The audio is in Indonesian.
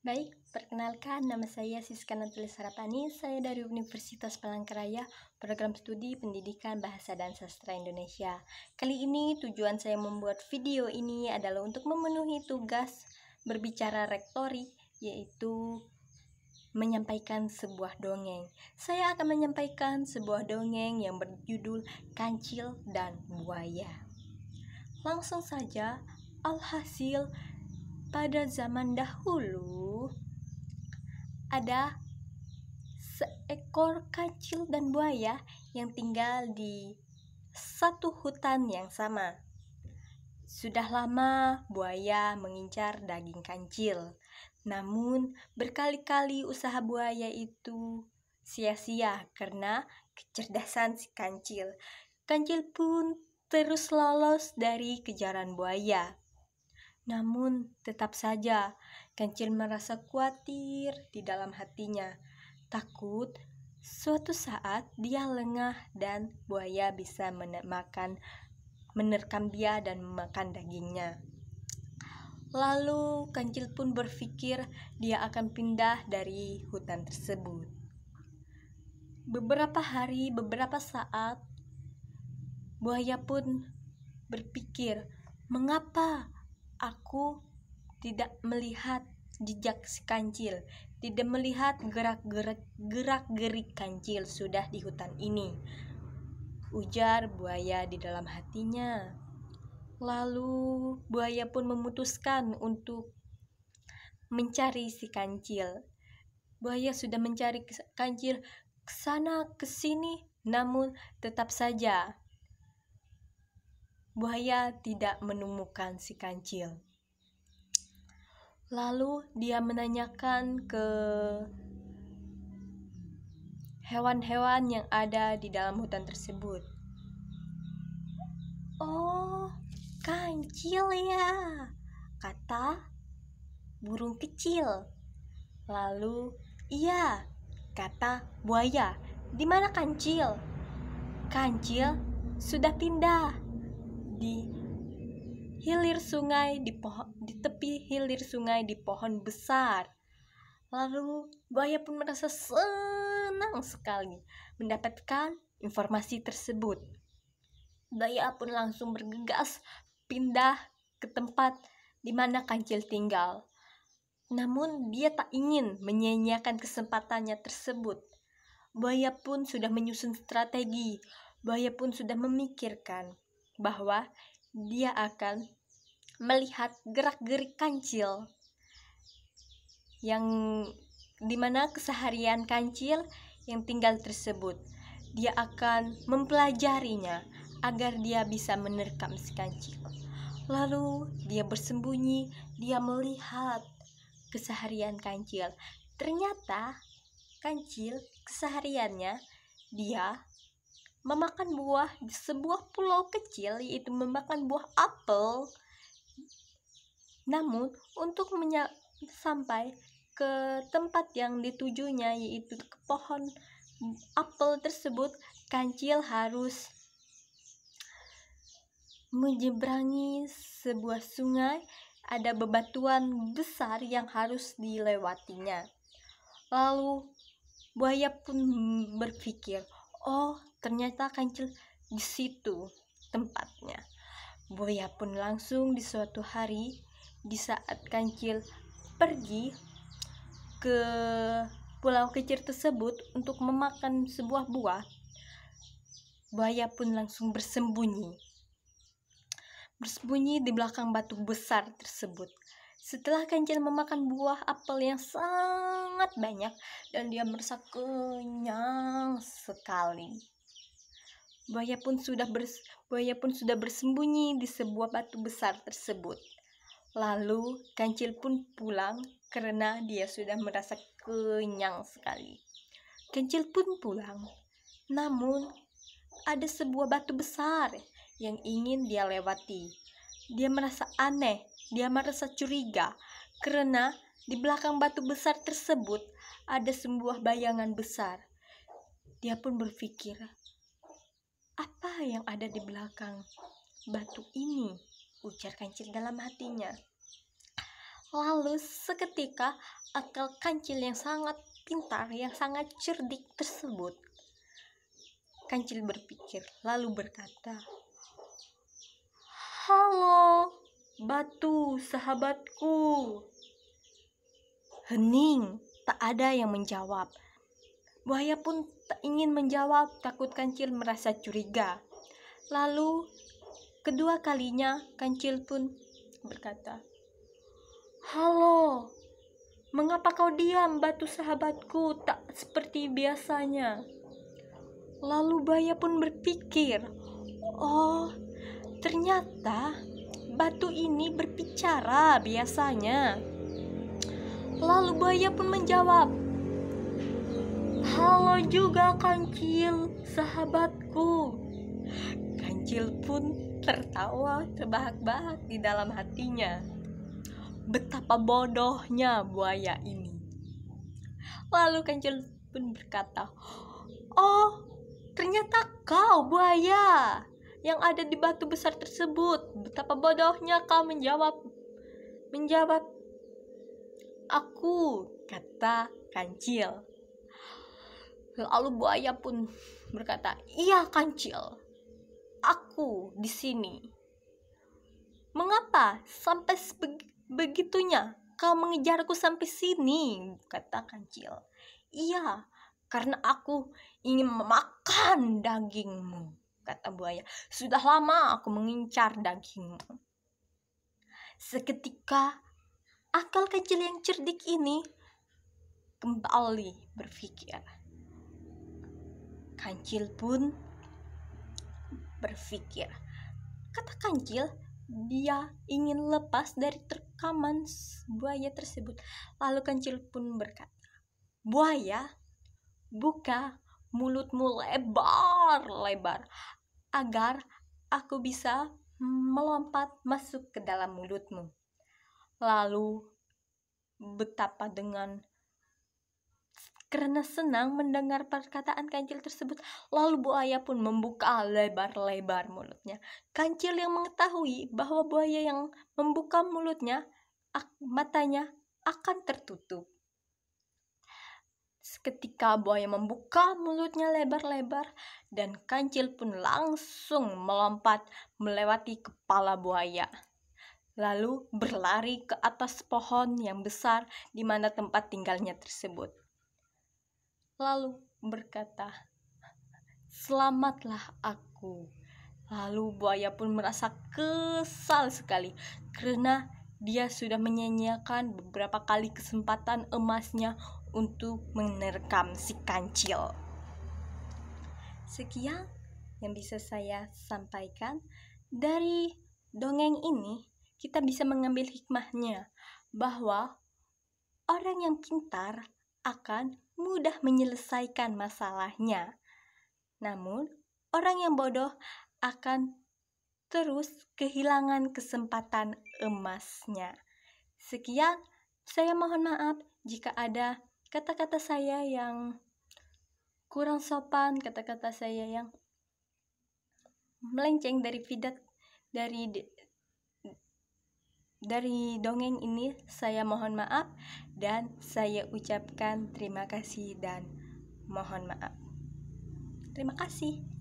Baik, perkenalkan nama saya Siska Natalis Sarapani. Saya dari Universitas Palangkaraya, Program Studi Pendidikan Bahasa dan Sastra Indonesia. Kali ini tujuan saya membuat video ini adalah untuk memenuhi tugas berbicara rektori, yaitu menyampaikan sebuah dongeng. Saya akan menyampaikan sebuah dongeng yang berjudul Kancil dan Buaya. Langsung saja, alhasil pada zaman dahulu ada seekor kancil dan buaya yang tinggal di satu hutan yang sama. Sudah lama buaya mengincar daging kancil. Namun berkali-kali usaha buaya itu sia-sia karena kecerdasan si kancil. Kancil pun terus lolos dari kejaran buaya. Namun tetap saja kancil merasa khawatir di dalam hatinya. Takut suatu saat dia lengah dan buaya bisa menerkam dia dan memakan dagingnya. Lalu kancil pun berpikir dia akan pindah dari hutan tersebut. Beberapa hari, beberapa saat, buaya pun berpikir, mengapa aku tidak melihat jejak si kancil, tidak melihat gerak-gerik kancil sudah di hutan ini, ujar buaya di dalam hatinya. Lalu buaya pun memutuskan untuk mencari si kancil. Buaya sudah mencari kancil kesana kesini, namun tetap saja buaya tidak menemukan si kancil. Lalu dia menanyakan ke hewan-hewan yang ada di dalam hutan tersebut. "Oh, kancil ya," kata burung kecil. Lalu, "Iya," kata buaya. "Di mana kancil?" "Kancil sudah pindah di hilir sungai, di tepi hilir sungai di pohon besar." Lalu buaya pun merasa senang sekali mendapatkan informasi tersebut. Buaya pun langsung bergegas pindah ke tempat di mana kancil tinggal. Namun dia tak ingin menyia-nyiakan kesempatannya tersebut. Buaya pun sudah menyusun strategi. Buaya pun sudah memikirkan bahwa dia akan melihat gerak-gerik kancil, yang dimana keseharian kancil yang tinggal tersebut. Dia akan mempelajarinya agar dia bisa menerkam si kancil. Lalu dia bersembunyi, dia melihat keseharian kancil. Ternyata kancil kesehariannya dia memakan buah di sebuah pulau kecil, yaitu memakan buah apel. Namun untuk sampai ke tempat yang ditujunya, yaitu ke pohon apel tersebut, kancil harus menyeberangi sebuah sungai. Ada bebatuan besar yang harus dilewatinya. Lalu buaya pun berpikir, "Oh, ternyata kancil di situ tempatnya." Buaya pun langsung di suatu hari, di saat kancil pergi ke pulau kecil tersebut untuk memakan sebuah buah, buaya pun langsung bersembunyi di belakang batu besar tersebut. Setelah kancil memakan buah apel yang sangat banyak dan dia merasa kenyang sekali, buaya pun sudah bersembunyi di sebuah batu besar tersebut. Lalu kancil pun pulang karena dia sudah merasa kenyang sekali. Kancil pun pulang, namun ada sebuah batu besar yang ingin dia lewati. Dia merasa aneh, dia merasa curiga karena di belakang batu besar tersebut ada sebuah bayangan besar. Dia pun berpikir, "Apa yang ada di belakang batu ini?" ujar kancil dalam hatinya. Lalu seketika akal kancil yang sangat pintar, yang sangat cerdik tersebut, kancil berpikir lalu berkata, "Halo, batu sahabatku." Hening, tak ada yang menjawab. Buaya pun tak ingin menjawab, takut kancil merasa curiga. Lalu kedua kalinya kancil pun berkata, "Halo, mengapa kau diam, batu sahabatku, tak seperti biasanya?" Lalu buaya pun berpikir, "Oh, ternyata batu ini berbicara biasanya." Lalu buaya pun menjawab, "Halo juga kancil, sahabatku." Kancil pun tertawa terbahak-bahak di dalam hatinya. Betapa bodohnya buaya ini. Lalu kancil pun berkata, "Oh, ternyata kau buaya yang ada di batu besar tersebut. Betapa bodohnya kau menjawab aku," kata kancil. Lalu buaya pun berkata, "Iya kancil, aku di sini." "Mengapa sampai begitunya kau mengejarku sampai sini?" kata kancil. "Iya, karena aku ingin memakan dagingmu," kata buaya. "Sudah lama aku mengincar dagingmu." Seketika akal kecil yang cerdik ini kembali berpikir. Kancil pun berpikir. Kata kancil, dia ingin lepas dari terkaman buaya tersebut. Lalu kancil pun berkata, "Buaya, buka mulutmu lebar-lebar agar aku bisa melompat masuk ke dalam mulutmu." Lalu betapa karena senang mendengar perkataan kancil tersebut, lalu buaya pun membuka lebar-lebar mulutnya. Kancil yang mengetahui bahwa buaya yang membuka mulutnya, matanya akan tertutup. Seketika buaya membuka mulutnya lebar-lebar dan kancil pun langsung melompat melewati kepala buaya. Lalu berlari ke atas pohon yang besar di mana tempat tinggalnya tersebut. Lalu berkata, "Selamatlah aku." Lalu buaya pun merasa kesal sekali karena dia sudah menyia-nyiakan beberapa kali kesempatan emasnya untuk menerkam si kancil. Sekian yang bisa saya sampaikan. Dari dongeng ini kita bisa mengambil hikmahnya bahwa orang yang pintar akan mudah menyelesaikan masalahnya. Namun, orang yang bodoh akan terus kehilangan kesempatan emasnya. Sekian, saya mohon maaf jika ada kata-kata saya yang kurang sopan, kata-kata saya yang melenceng dari dongeng ini. Saya mohon maaf dan saya ucapkan terima kasih dan mohon maaf. Terima kasih.